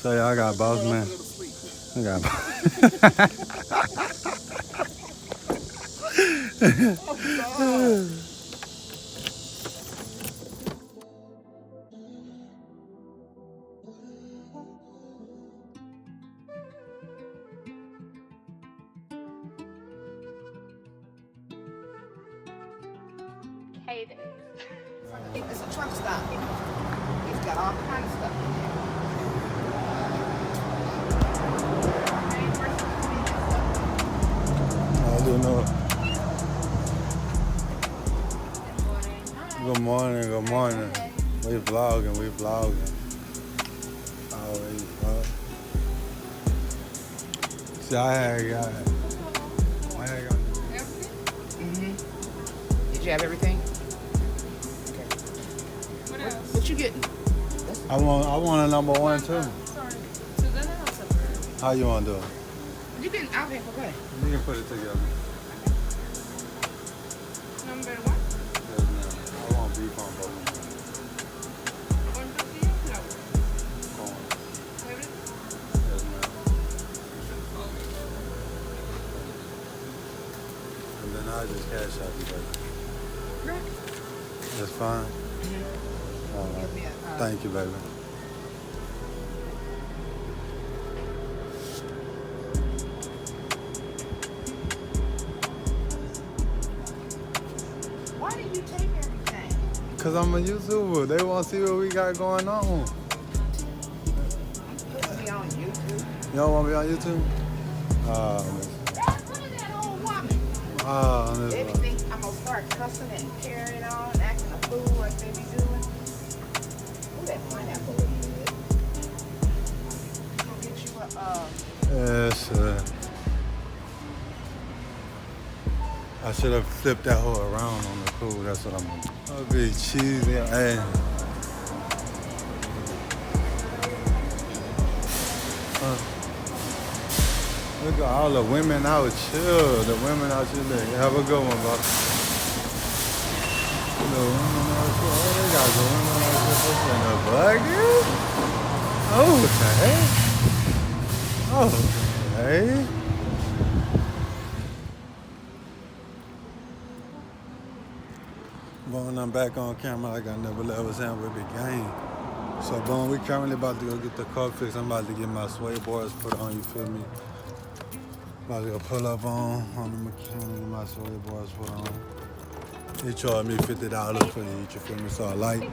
So yeah, I got boss man. I got Hey there. It's a truck stop. It's got all kinds of stuff in there. I don't know. Good morning, good morning. We vlogging. Always vlog. See, I had got Did you have everything? Okay. What you getting? I want a number one too. Sorry. Susanna has a How you want to do it? You getting? I'll pay for what? You can put it together. number one. Yes, ma'am. I want beef on both. One tortilla flour. Corn. Everything. Yes, ma'am. And then I just cash out you, baby. Right. That's fine. All right. Give me a, Thank you, baby. Why did you take everything? Cause I'm a YouTuber. They want to see what we got going on. Put me on YouTube. You don't want me on YouTube? Look at that old woman. This Everything, I'm gonna start cussing and carrying on, acting a fool like they be doing. Ooh, that pineapple is good. I'll get you a, Yes, I should have flipped that whole around on the pool. That's what I'm gonna do. I'll be cheesy. Hey. Look at all the women out chill. The women out chill. Have a good one, bro. The women out chill. Oh, they got the women out chill in the buggy. Okay. Boom, I'm back on camera like I never left us in with the game. So boom, we currently about to go get the car fixed. I'm about to get my suede boards put on, you feel me? About to go pull up on the mechanic, get my suede boards put on. He charged me $50 for each, you feel me? So a light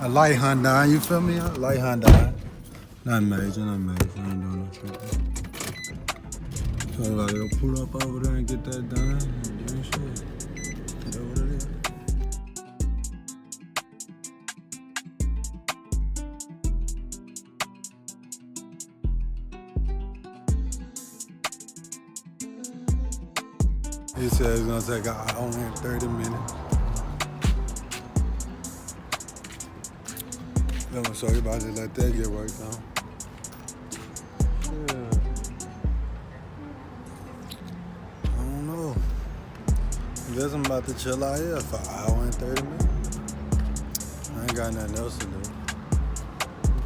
Hyundai, you feel me? A light Hyundai. Not major, I ain't doing no tripping. So I'm about to go pull up over there and get that done and do shit. Get over there. He said it's gonna take an hour and 30 minutes. I'm gonna show you about to let that get worked on. Yeah. I don't know. I guess I'm about to chill out here for an hour and 30 minutes. I ain't got nothing else to do. You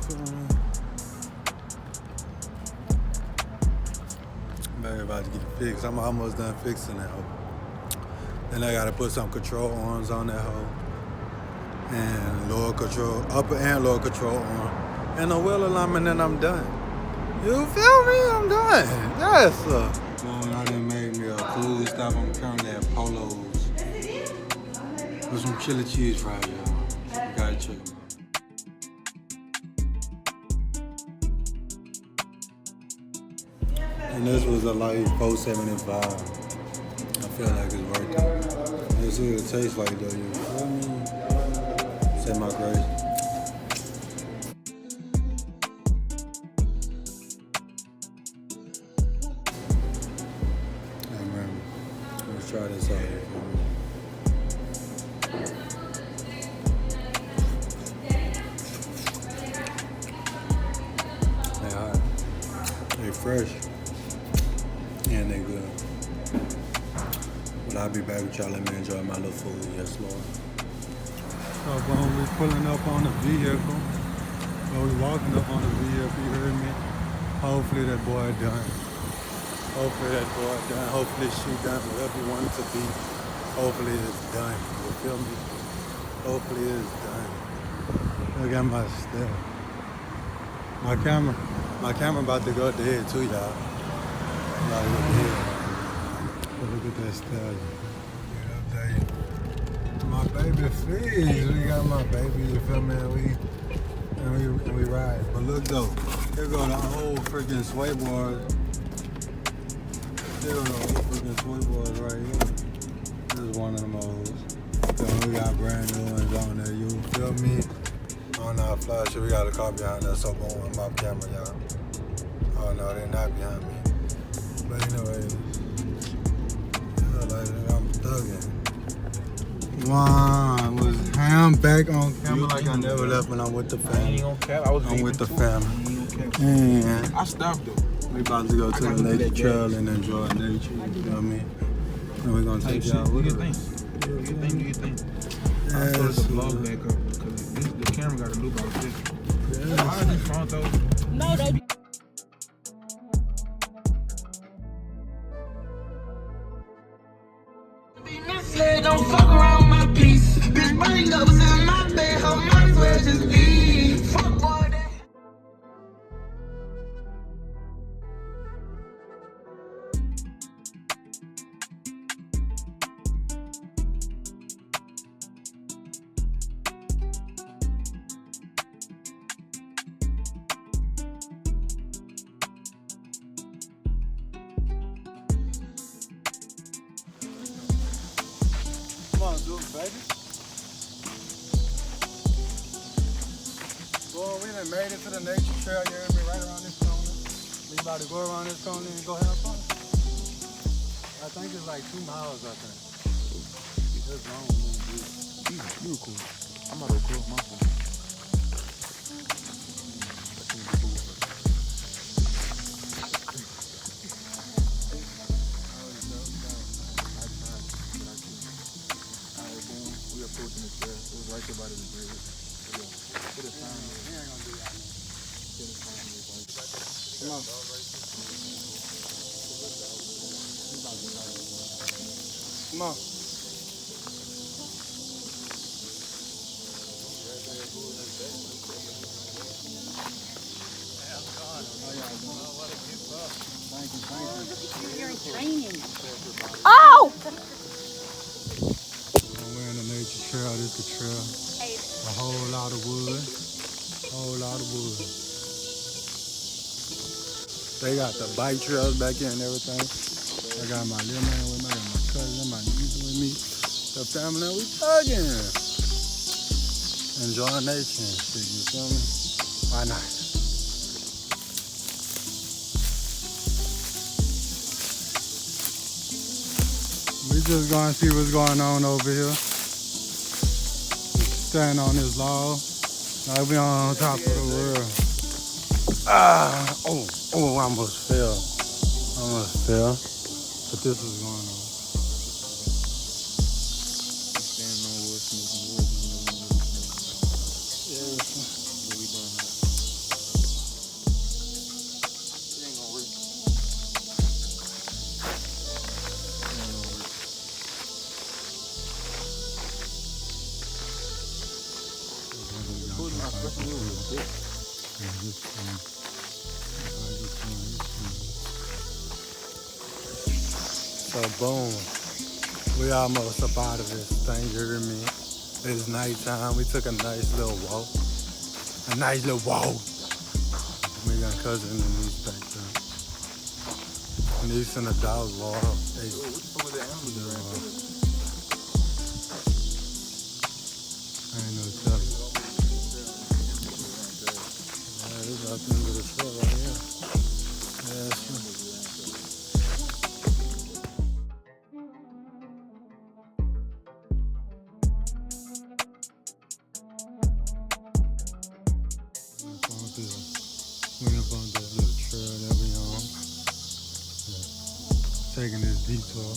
feel me? I'm about to get it fixed. I'm almost done fixing that hoe. Then I gotta put some control arms on that hoe. And lower control, upper and lower control arm. And a wheel alignment, and I'm done. You feel me? I'm done. Yes, sir. Well, I done made me a food stop. I'm currently at Polo's. With some chili cheese fries, y'all. You gotta check them out. And this was a light $4.75. I feel like it's worth it. Let's see what it tastes like though, you feel me? Say my grace. Hey man, let's try this out, you feel me? They hot. They fresh. And they good. But I'll be back with y'all. Let me enjoy my little food. Yes, Lord. So, boom, we pulling up on the vehicle. So we walking up on the vehicle, you heard me? Hopefully that boy done. Hopefully that boy done. Hopefully she done whatever you want it to be. Hopefully it's done. You feel me? Hopefully it's done. Look at my stuff. My camera about to go dead too, y'all. About to go dead. But look at that stallion. My baby fish. We got my baby, you feel me? And we ride. But look though, here go the old freaking sway boards. Here go the old freaking sway boards right here. This is one of them olds. Then we got brand new ones on there, you feel me? On our flash, we got a car behind us, so boom, with my camera, y'all. Oh no, they're not behind me. But anyways, yeah, like I'm thugging. Wow, I'm back on camera like I never left when I'm with the family. I ain't gonna cap. I'm with the family. And I stopped though. we about to go to the nature trail and enjoy nature, you know what I mean? And we're gonna take y'all with us. Do your thing. I Yes, put the vlog back up because the camera got a loop out this. Why is this front though? No, they Don't fuck around my piece. Bitch, bring up in my bed. How might as well just leave. Fuck boy, that. Come on, do it, baby. Boy, we done made it to the nature trail. You heard me, right around this corner. We about to go around this corner and go have fun. I think it's like 2 miles, I think. It's long, dude. You cool. I'm about to close my phone. We approaching the trail. It was right there by the bridge. Put a sign on it. We ain't gonna do that. Come on. Come on. You're in training. Oh! We're in the nature trail. This is the trail. A whole lot of wood. Whole lot of wood. They got the bike trails back here and everything. I got my little man with me. I got my cousin, my niece with me. The family, we thugging. Enjoying nature and shit, you feel me? Why not? We just gonna see what's going on over here. Just stand on this log. Like we on top of the world. I almost fell. But this is going on. Standing on wood, smoking wood. Yeah. What we doing now? It ain't gonna work. Put my fucking wood. So boom, we almost up out of this thing, you hear me? It's nighttime, we took a nice little walk. Me and cousin and niece back there. Niece and the dog walk. Hey, What the fuck was that animal doing right there? I ain't no telling. Yeah, this is up into the trail right here. Yeah, that's true. Went up on this little trail that we on. Yeah. Taking this detour.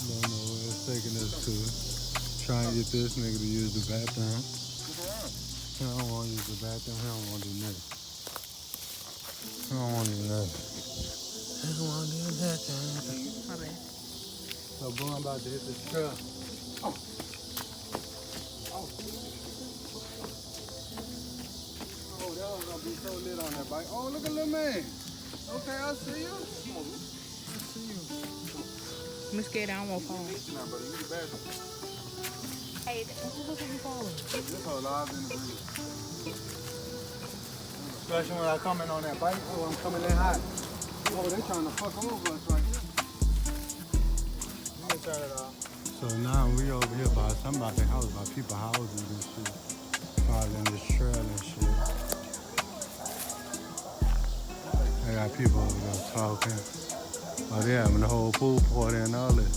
Don't know where it's taking us to. Trying to get this nigga to use the bathroom. He don't want to use the bathroom. He don't want to do nothing. I don't want to do nothing. I don't want to do nothing. My bad. So, boy, I'm about to hit this truck. Oh, that was gonna be so lit on that bike. Oh, look at little man. Okay, I see you. I see you. I'm scared I don't want to fall. Hey, look at me falling. This whole live in the video. Especially when I come in on that bike. Oh, I'm coming in hot. Oh, they trying to fuck over us right here. Let me turn it off. So now we over here by somebody's house, by people's houses and shit. Following this trail and shit. They got people over there talking. Oh, they having the whole pool party and all that.